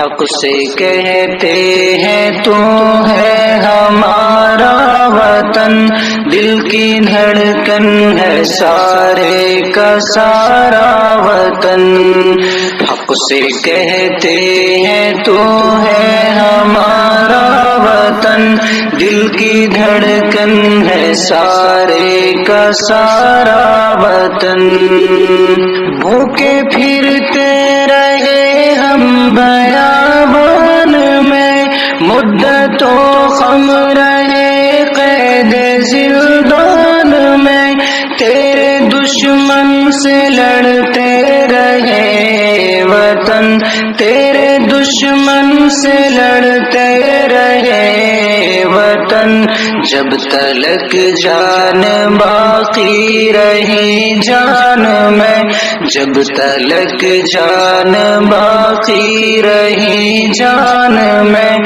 حق سے کہتے ہیں تو ہے ہمارا وطن، دل کی دھڑکن ہے سارے کا سارا وطن۔ حق سے کہتے ہیں تو ہے ہمارا وطن، دل کی دھڑکن ہے سارے کا سارا وطن۔ بھوکے پھرتے رہے ہم بیابان میں، مدتوں خم رہے قید زندان میں، تیرے دشمن سے لڑتے رہے وطن، تیرے دشمن سے لڑتے رہے وطن۔ جب تلک جان باقی رہی جان میں، جب تلک جان باقی رہی جان میں،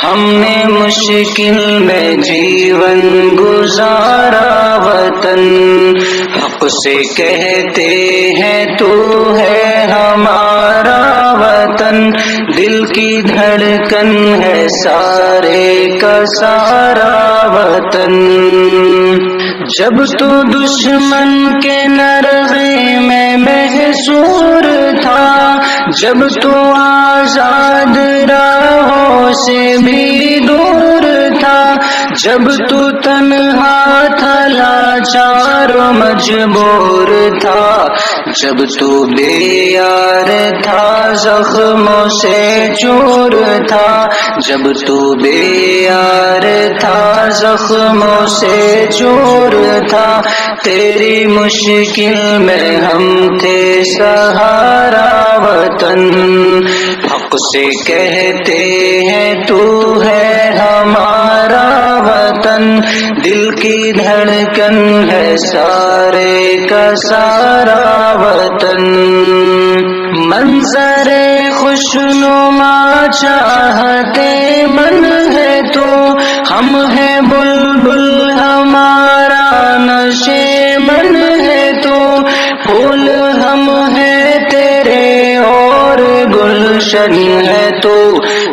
ہم نے مشکل میں جیون گزارا وطن۔ حق سے کہتے ہیں تو ہے ہمارا وطن، دل کی دھڑکن ہے سارے کا سارا وطن۔ جب تو دشمن کے نرغے میں محصور تھا، جب تو آزاد راہوں سے بھی دور تھا، جب تو تنہا تھا لاچار و مجبور تھا، جب تو بے یار تھا زخموں سے چور تھا، جب تو بے یار تھا زخموں سے چور تھا، تیری مشکل میں ہم تھے سہارا وطن۔ حق سے کہتے ہیں تو ہے ہمارا وطن، دل کی دھڑکن ہے سارے کا سارا وطن۔ منظر خوشنما چاہتے من ہے تو، ہم ہیں بلبل ہمارا نشے من ہے تو، پھول ہم ہیں تیرے اور گلشن ہے تو،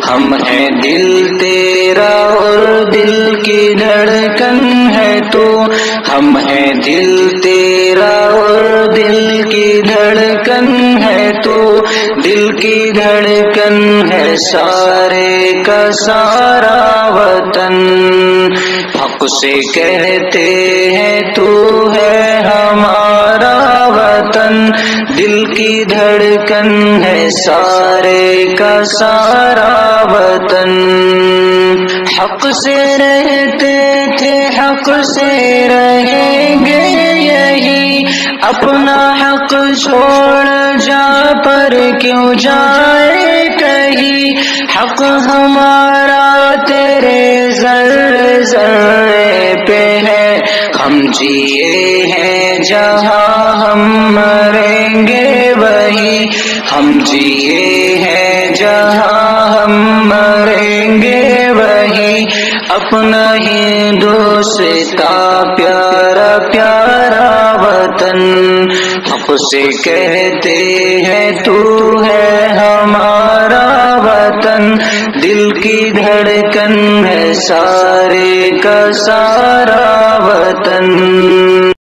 ہم ہیں دل تیرا اور دل کی دھڑکن ہے تو، ہم ہیں دل تیرا اور دل کی دھڑکن ہے تو، دل کی دھڑکن ہے سارے کا سارا وطن۔ حق سے کہتے ہیں تو ہے ہمارا وطن، دل کی دھڑکن ہے سارے کا سارا وطن۔ حق سے رہتے تھے حق سے رہیں گے یہی، اپنا حق چھوڑ جا پر کیوں جائے کہیں، حق ہمارا تیرے ذرے ذرے پہ ہے، ہم جیے ہیں جہاں ہم مریں گے وہی، ہم جیے ہیں جہاں ہم مریں گے وہی، اپنا ہندوستا پیارا پیارا وطن۔ حق سے کہتے ہیں تو ہے ہمارا وطن، دل کی دھڑکن ہے سارے کا سارا وطن۔